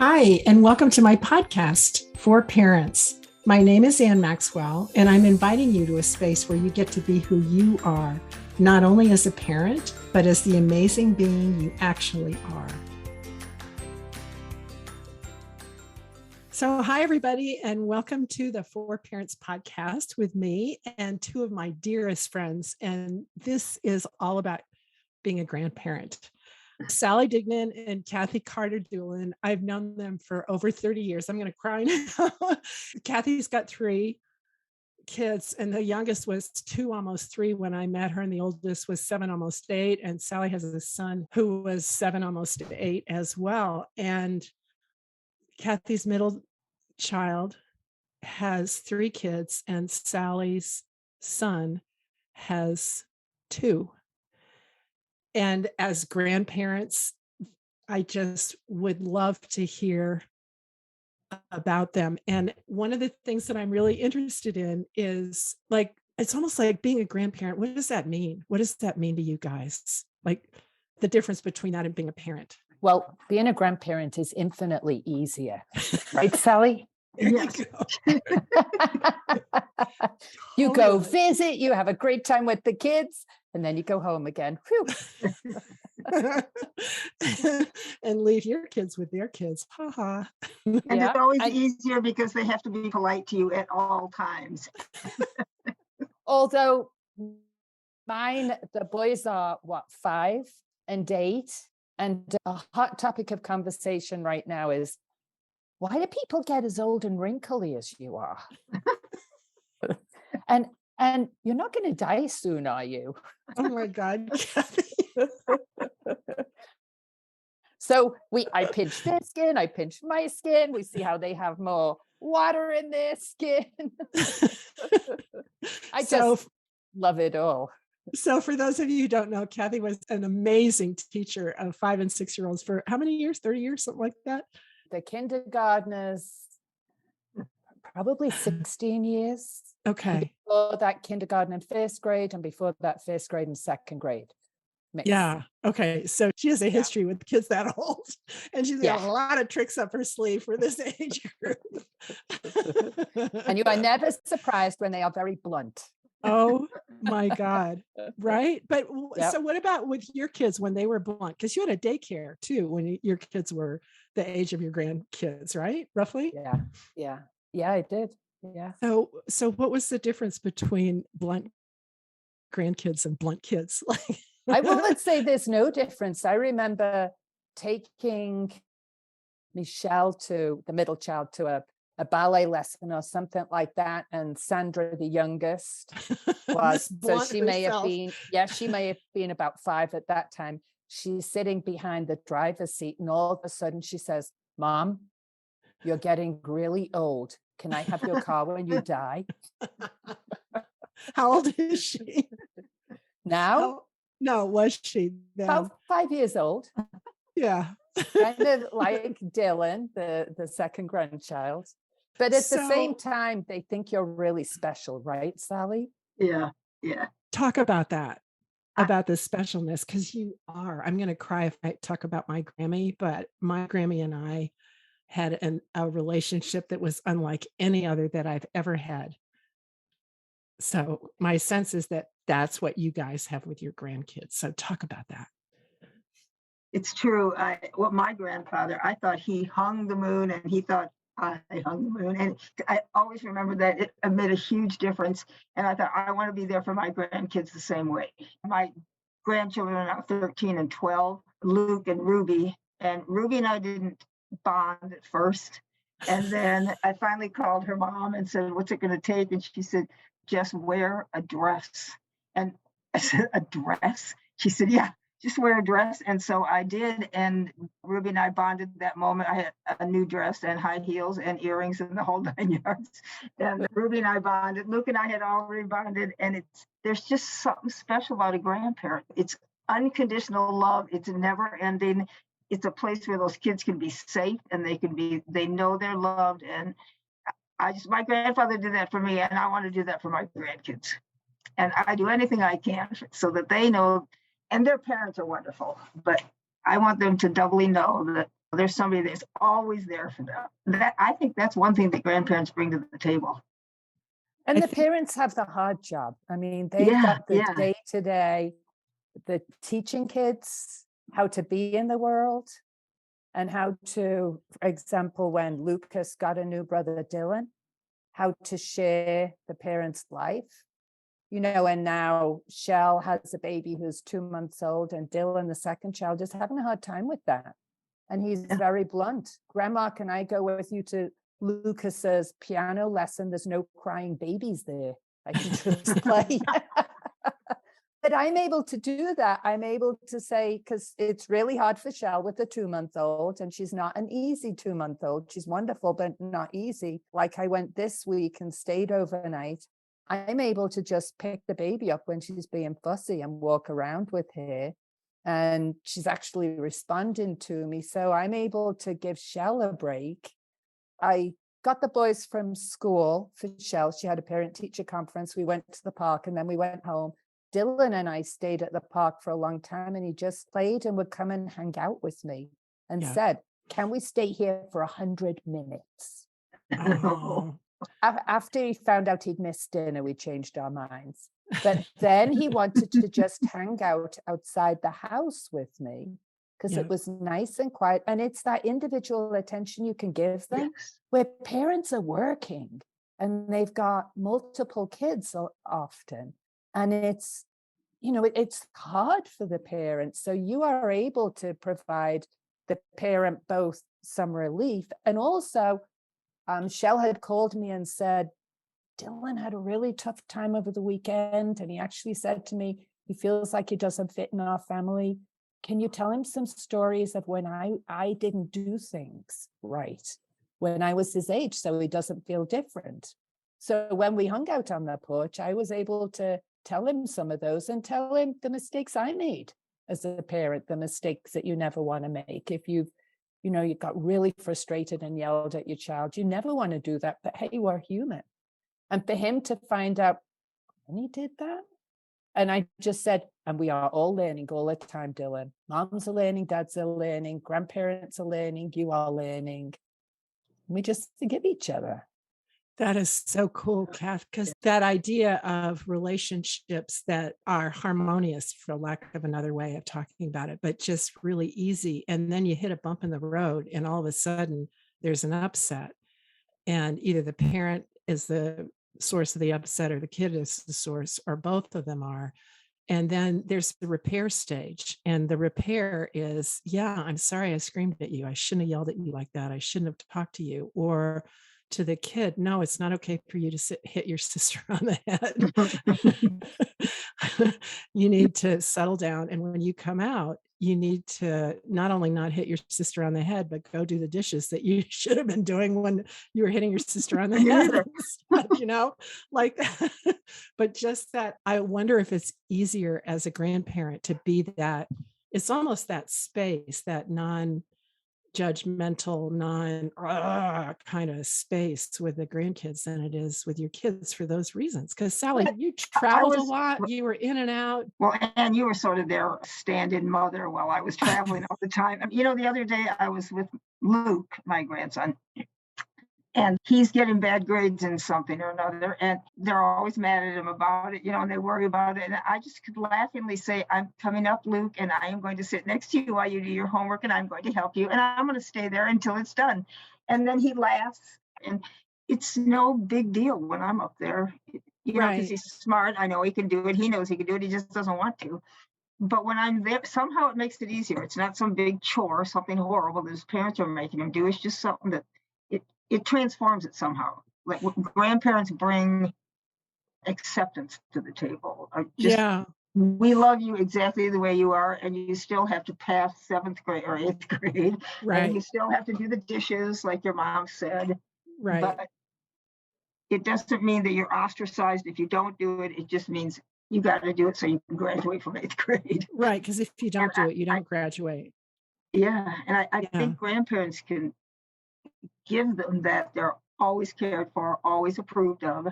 Hi, and welcome to my podcast for parents. My name is Maxwell, and I'm inviting you to a space where you get to be who you are, not only as a parent, but as the amazing being you actually are. So, hi, everybody, and welcome to the For Parents podcast with me and two of my dearest friends. And this is all about being a grandparent. Sally Dignan and Kathy Carter-Doolin. I've known them for over 30 years. I'm going to cry now. Kathy's got 3 kids, and the youngest was 2, almost 3 when I met her, and the oldest was 7, almost 8. And Sally has a son who was 7, almost 8 as well. And Kathy's middle child has 3 kids, and Sally's son has 2. And as grandparents, I just would love to hear about them. And one of the things that I'm really interested in is it's almost like being a grandparent. What does that mean? What does that mean to you guys? Like the difference between that and being a parent? Well, being a grandparent is infinitely easier, right, Sally? Yes. You go visit, you have a great time with the kids, and then you go home again. And leave your kids with their kids. Ha ha. And it's always easier because they have to be polite to you at all times. Although the boys are 5 and 8, and a hot topic of conversation right now is, why do people get as old and wrinkly as you are? And you're not going to die soon, are you? Oh my God. So I pinch their skin, I pinch my skin. We see how they have more water in their skin. I just love it all. So for those of you who don't know, Kathy was an amazing teacher of 5 and 6-year-olds for how many years? 30 years, something like that? The kindergartners, probably 16 years. Okay. And before that, kindergarten and 1st grade, and before that, 1st grade and 2nd grade. Mixed. Yeah. Okay. So she has a history with kids that old, and she's got a lot of tricks up her sleeve for this age group. And you are never surprised when they are very blunt. Oh my God. Right. But so what about with your kids when they were blunt? Because you had a daycare too, when your kids were the age of your grandkids, right? Roughly. Yeah, I did. Yeah. So what was the difference between blunt grandkids and blunt kids? I would say there's no difference. I remember taking Michelle, the middle child, to a ballet lesson or something like that, and Sandra, the youngest, was she may have been about 5 at that time. She's sitting behind the driver's seat, and all of a sudden she says, "Mom, you're getting really old. Can I have your car when you die?" How old is she now? No, was she then? About 5 years old. Yeah. Kind of like Dylan, the second grandchild. But at the same time, they think you're really special, right, Sally? Yeah. Talk about that, about the specialness, because you are. I'm going to cry if I talk about my Grammy, but my Grammy and I had a relationship that was unlike any other that I've ever had. So my sense is that that's what you guys have with your grandkids. So talk about that. It's true. My grandfather, I thought he hung the moon, and he thought I hung the moon. And I always remember that it made a huge difference. And I thought, I want to be there for my grandkids the same way. My grandchildren are now 13 and 12, Luke and Ruby. And Ruby and I didn't bond at first. And then I finally called her mom and said, "What's it going to take?" And she said, "Just wear a dress." And I said, "A dress?" She said, "Yeah, just wear a dress." And so I did. And Ruby and I bonded that moment. I had a new dress and high heels and earrings and the whole 9 yards. And Ruby and I bonded. Luke and I had already bonded. And there's just something special about a grandparent. It's unconditional love. It's never ending. It's a place where those kids can be safe, and they know they're loved. And my grandfather did that for me, and I want to do that for my grandkids. And I do anything I can so that they know, and their parents are wonderful, but I want them to doubly know that there's somebody that's always there for them. I think that's one thing that grandparents bring to the table. And the parents have the hard job. I mean, they've got the day-to-day, the teaching kids how to be in the world and how to, for example, when Lucas got a new brother, Dylan, how to share the parent's life. And now Shell has a baby who's 2 months old, and Dylan, the second child, is having a hard time with that. And he's very blunt. Grandma, can I go with you to Lucas's piano lesson? There's no crying babies there. I can just play. But I'm able to do that. I'm able to say, because it's really hard for Shell with a 2-month-old, and she's not an easy 2-month-old. She's wonderful, but not easy. Like I went this week and stayed overnight. I'm able to just pick the baby up when she's being fussy and walk around with her. And she's actually responding to me. So I'm able to give Shell a break. I got the boys from school for Shell. She had a parent-teacher conference. We went to the park and then we went home. Dylan and I stayed at the park for a long time, and he just played and would come and hang out with me and said, can we stay here for 100 minutes? Oh. After he found out he'd missed dinner, we changed our minds. But then he wanted to just hang out outside the house with me because it was nice and quiet. And it's that individual attention you can give them where parents are working and they've got multiple kids often. And it's, it's hard for the parents. So you are able to provide the parent both some relief. And also, Shell had called me and said, Dylan had a really tough time over the weekend. And he actually said to me, he feels like he doesn't fit in our family. Can you tell him some stories of when I didn't do things right when I was his age, so he doesn't feel different? So when we hung out on the porch, I was able to tell him some of those and tell him the mistakes I made as a parent, the mistakes that you never want to make. If you got really frustrated and yelled at your child, you never want to do that, but hey, we're human. And for him to find out, and he did that. And I just said, and we are all learning all the time, Dylan. Moms are learning, dads are learning, grandparents are learning, you are learning. We just forgive each other. That is so cool, Kath, because that idea of relationships that are harmonious, for lack of another way of talking about it, but just really easy. And then you hit a bump in the road and all of a sudden there's an upset. And either the parent is the source of the upset or the kid is the source, or both of them are. And then there's the repair stage. And the repair is, I'm sorry I screamed at you. I shouldn't have yelled at you like that. I shouldn't have talked to you. Or to the kid, no, it's not okay for you to hit your sister on the head. You need to settle down. And when you come out, you need to not only not hit your sister on the head, but go do the dishes that you should have been doing when you were hitting your sister on the head. But just that, I wonder if it's easier as a grandparent to be that, it's almost that space, that non-judgmental, kind of space with the grandkids than it is with your kids for those reasons. Because Sally, you traveled a lot, you were in and out. Well, and you were sort of their stand-in mother while I was traveling all the time. The other day I was with Luke, my grandson, and he's getting bad grades in something or another, and they're always mad at him about it, and they worry about it. And I just could laughingly say, I'm coming up, Luke, and I am going to sit next to you while you do your homework, and I'm going to help you, and I'm going to stay there until it's done. And then he laughs, and it's no big deal when I'm up there, because he's smart. I know he can do it. He knows he can do it. He just doesn't want to. But when I'm there, somehow it makes it easier. It's not some big chore, something horrible that his parents are making him do. It's just something that it transforms it somehow. Like grandparents bring acceptance to the table. We love you exactly the way you are, and you still have to pass 7th grade or 8th grade. Right. And you still have to do the dishes like your mom said. Right. But it doesn't mean that you're ostracized if you don't do it. It just means you got to do it so you can graduate from 8th grade. Right, because if you don't do it, you don't graduate. Yeah, and I think grandparents can give them that they're always cared for, always approved of,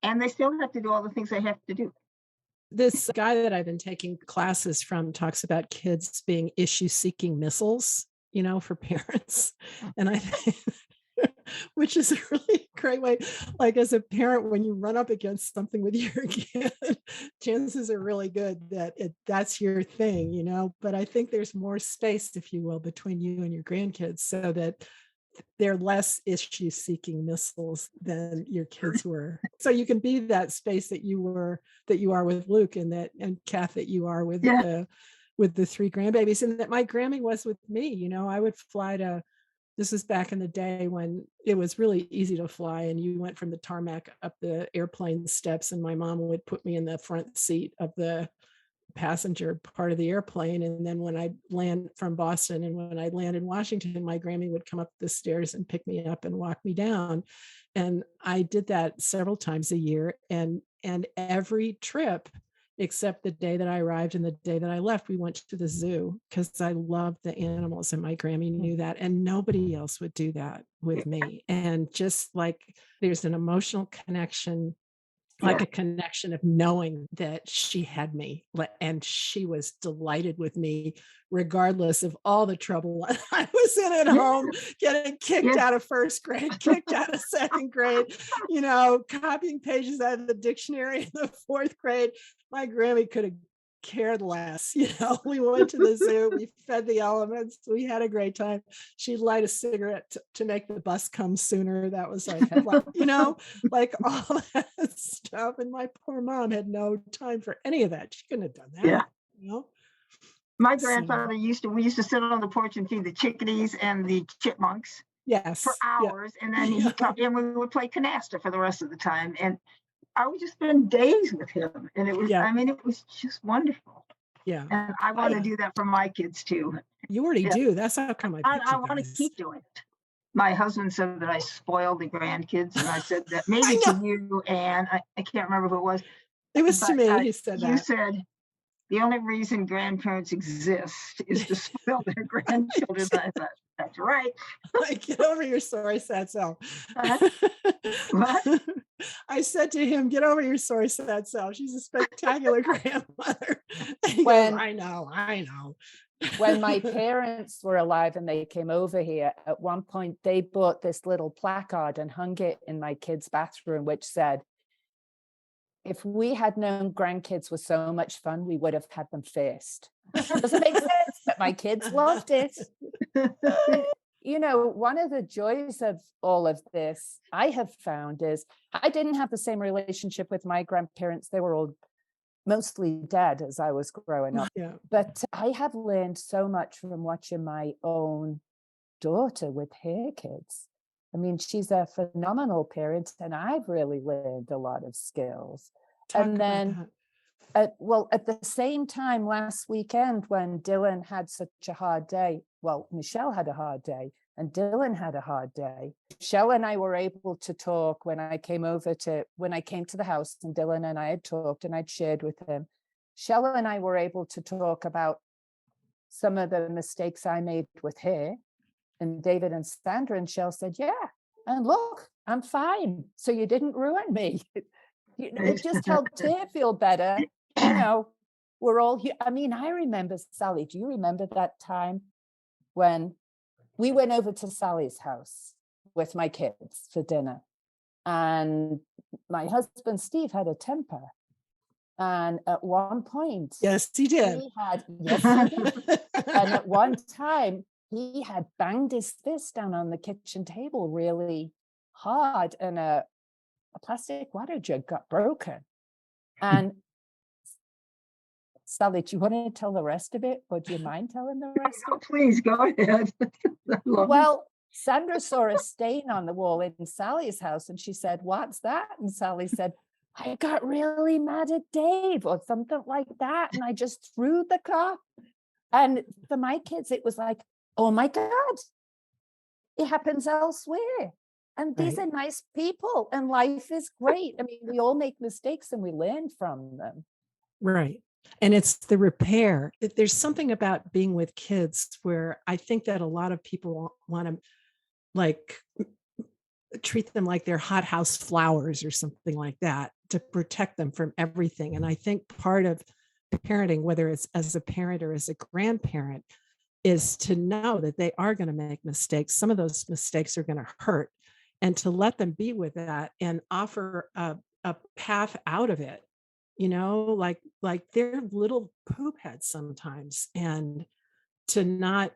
and they still have to do all the things they have to do. This guy that I've been taking classes from talks about kids being issue-seeking missiles, for parents. And I think, which is a really great way. Like as a parent, when you run up against something with your kid, chances are really good that that's your thing. But I think there's more space, if you will, between you and your grandkids so that they're less issue-seeking missiles than your kids were. So you can be that space that you are with Luke and Kath, that you are with the 3 grandbabies, and that my Grammy was with me. I would fly to, this is back in the day when it was really easy to fly, and you went from the tarmac up the airplane steps, and my mom would put me in the front seat of the passenger part of the airplane. And then when I land from Boston and when I land in Washington, my Grammy would come up the stairs and pick me up and walk me down. And I did that several times a year. And every trip, except the day that I arrived and the day that I left, we went to the zoo because I loved the animals, and my Grammy knew that, and nobody else would do that with me. And just like there's an emotional connection, like a connection of knowing that she had me, and she was delighted with me, regardless of all the trouble I was in at home, getting kicked out of first grade, kicked out of second grade, copying pages out of the dictionary in the 4th grade. My Grammy could have cared less. We went to the zoo, we fed the elements, we had a great time. She'd light a cigarette to make the bus come sooner. That was like, like all that stuff. And my poor mom had no time for any of that. She couldn't have done that. My grandfather we used to sit on the porch and feed the chickadees and the chipmunks for hours. And then and we would play canasta for the rest of the time. And I would just spend days with him. And it was, it was just wonderful. Yeah. And I want to do that for my kids too. You already do. That's how come I want to keep doing it. My husband said that I spoiled the grandkids. And I said that maybe to you, and I can't remember who it was. It was to me. He said that. You said the only reason grandparents exist is to spoil their grandchildren. I thought, that's right. Get over your sorry sad self. What? I said to him, get over your sorry sad self. She's a spectacular grandmother. He Goes, I know. When my parents were alive and they came over here, at one point they bought this little placard and hung it in my kids' bathroom, which said, if we had known grandkids were so much fun, we would have had them first. Doesn't make sense, but my kids loved it. One of the joys of all of this I have found is I didn't have the same relationship with my grandparents. They were all mostly dead as I was growing up. Yeah. But I have learned so much from watching my own daughter with her kids. I mean, she's a phenomenal parent, and I've really learned a lot of skills. And then, at the same time last weekend, when Dylan had such a hard day, Michelle had a hard day and Dylan had a hard day. Michelle and I were able to talk when I came to the house, and Dylan and I had talked and I'd shared with him. Michelle and I were able to talk about some of the mistakes I made with her. And David and Sandra, and Shell said, and look, I'm fine. So you didn't ruin me. It just helped her feel better. We're all here. I mean, I remember, Sally, do you remember that time when we went over to Sally's house with my kids for dinner? And my husband, Steve, had a temper. And at one point, yes, he did. He did. And at one time, he had banged his fist down on the kitchen table really hard, and a plastic water jug got broken. And Sally, do you want to tell the rest of it, or do you mind telling the rest of it? Please go ahead. Well, Sandra saw a stain on the wall in Sally's house, and she said, "What's that?" And Sally said, "I got really mad at Dave," or something like that, and I just threw the cup. And for my kids, it was like, oh my God, it happens elsewhere. And these are nice people, and life is great. I mean, we all make mistakes and we learn from them. Right. And it's the repair. There's something about being with kids where I think that a lot of people want to treat them like they're hothouse flowers or something like that, to protect them from everything. And I think part of parenting, whether it's as a parent or as a grandparent, is to know that they are going to make mistakes. Some of those mistakes are going to hurt, and to let them be with that and offer a path out of it, like they're little poop heads sometimes, and to not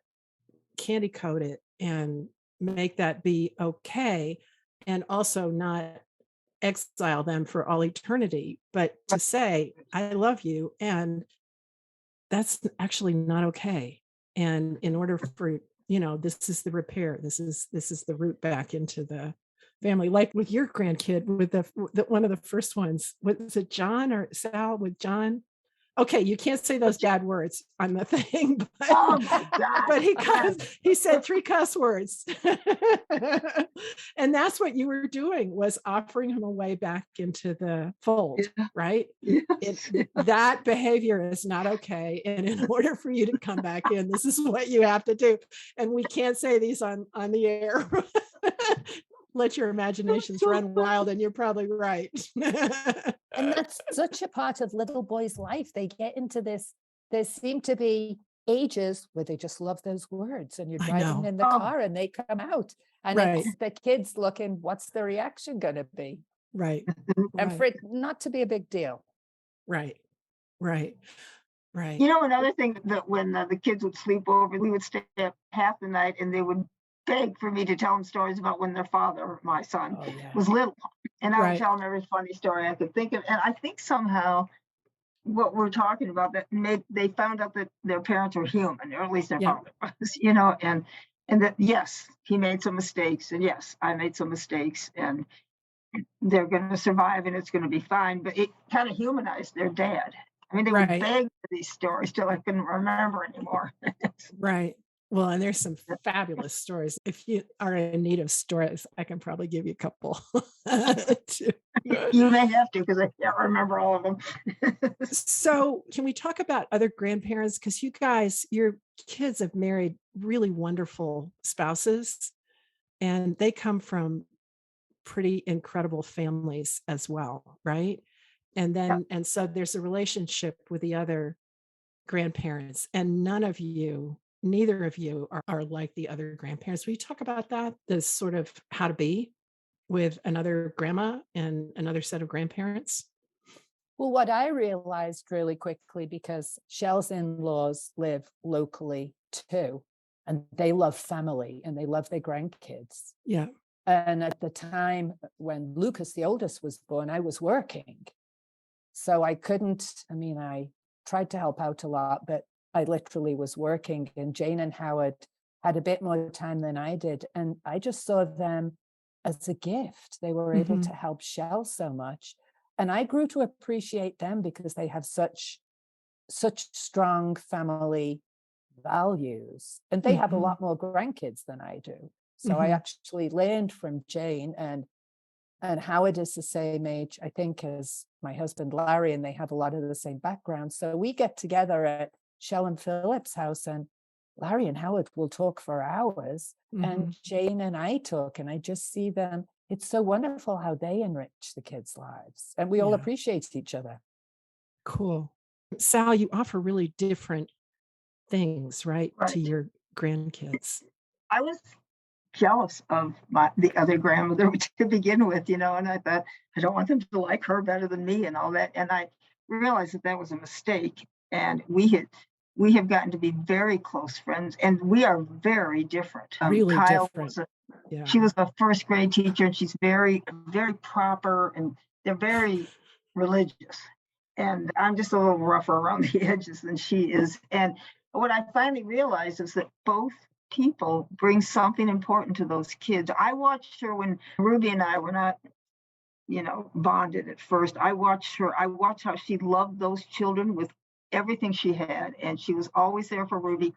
candy coat it and make that be okay, and also not exile them for all eternity, but to say, I love you, and that's actually not okay. And in order for, this is the repair, this is the route back into the family, like with your grandkid, with the one of the first ones. Was it John or Sal with John? Okay, you can't say those bad words on the thing, Oh my God. but he said 3 cuss words. And that's what you were doing, was offering him a way back into the fold, right? Yes. That behavior is not okay. And in order for you to come back in, this is what you have to do. And we can't say these on the air. Let your imaginations run wild, and you're probably right. And that's such a part of little boys' life. They get into this, there seem to be ages where they just love those words, and you're driving in the car and they come out, and it's the kids looking, what's the reaction going to be? Right. And for it not to be a big deal. Right. Another thing, that when the kids would sleep over, we would stay up half the night, and they would beg for me to tell them stories about when their father, my son, was little. And I would tell them every funny story I could think of. And I think somehow what we're talking about, that they found out that their parents were human, or at least their father was, and that, yes, he made some mistakes, and yes, I made some mistakes, and they're going to survive, and it's going to be fine. But it kind of humanized their dad. I mean, they would beg for these stories till I couldn't remember anymore. Right. Well, and there's some fabulous stories. If you are in need of stories, I can probably give you a couple. You may have to, because I can't remember all of them. So can we talk about other grandparents? Because your kids have married really wonderful spouses, and they come from pretty incredible families as well, right? And then, and so there's a relationship with the other grandparents, and neither of you are like the other grandparents. Will you talk about that? This sort of how to be with another grandma and another set of grandparents? Well, what I realized really quickly, because Shell's in-laws live locally too, and they love family and they love their grandkids. Yeah. And at the time when Lucas, the oldest, was born, I was working. So I tried to help out a lot, but I literally was working, and Jane and Howard had a bit more time than I did. And I just saw them as a gift. They were able to help Shell so much. And I grew to appreciate them because they have such strong family values. And they have a lot more grandkids than I do. So I actually learned from Jane, and Howard is the same age, I think, as my husband, Larry, and they have a lot of the same background. So we get together at Shell and Philip's house, and Larry and Howard will talk for hours, and Jane and I talk, and I just see them. It's so wonderful how they enrich the kids' lives, and we all appreciate each other. Cool. Sal, you offer really different things, right, to your grandkids. I was jealous of the other grandmother to begin with, and I thought, I don't want them to like her better than me and all that. And I realized that was a mistake. And we have gotten to be very close friends, and we are very different. Really Kyle different. She was a first grade teacher, and she's very, very proper, and they're very religious. And I'm just a little rougher around the edges than she is. And what I finally realized is that both people bring something important to those kids. I watched her when Ruby and I were not, bonded at first. I watched how she loved those children with everything she had. And she was always there for Ruby.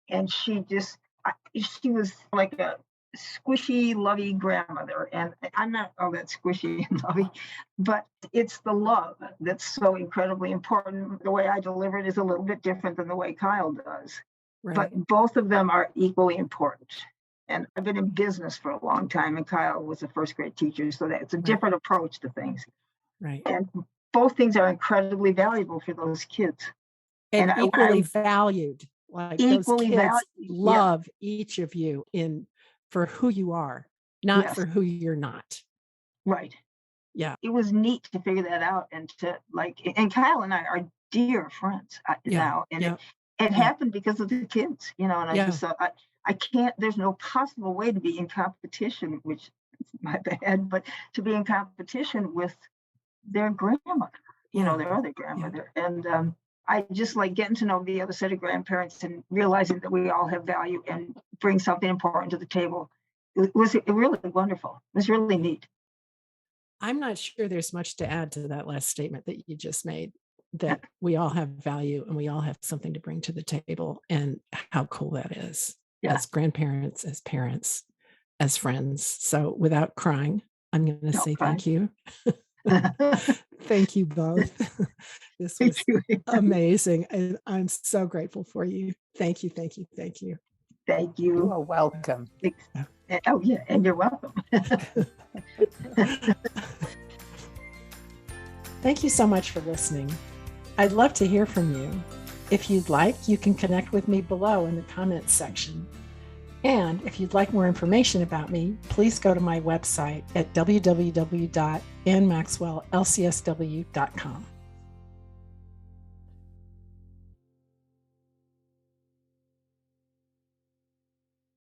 And she was like a squishy, lovey grandmother. And I'm not all that squishy and lovey, but it's the love that's so incredibly important. The way I deliver it is a little bit different than the way Kyle does. Right. But both of them are equally important. And I've been in business for a long time, and Kyle was a first grade teacher, so that's a different approach to things. Right. And both things are incredibly valuable for those kids. And equally valued. Like Equally those kids valued. love each of you for who you are, not Yes. for who you're not. Right. Yeah. It was neat to figure that out and to and Kyle and I are dear friends now. And it happened because of the kids, and I just thought, I can't, there's no possible way to be in competition, which is my bad, but to be in competition with their grandmother, their other grandmother. And I just like getting to know the other set of grandparents and realizing that we all have value and bring something important to the table. It was really wonderful. It was really neat. I'm not sure there's much to add to that last statement that you just made, that we all have value and we all have something to bring to the table, and how cool that is as grandparents, as parents, as friends. So without crying, I'm going to say thank you. Thank you both. This was amazing. And I'm so grateful for you. Thank you. Thank you. Thank you. Thank you. You are welcome. Oh, yeah. And you're welcome. Thank you so much for listening. I'd love to hear from you. If you'd like, you can connect with me below in the comments section. And if you'd like more information about me, please go to my website at www.annmaxwellLCSW.com.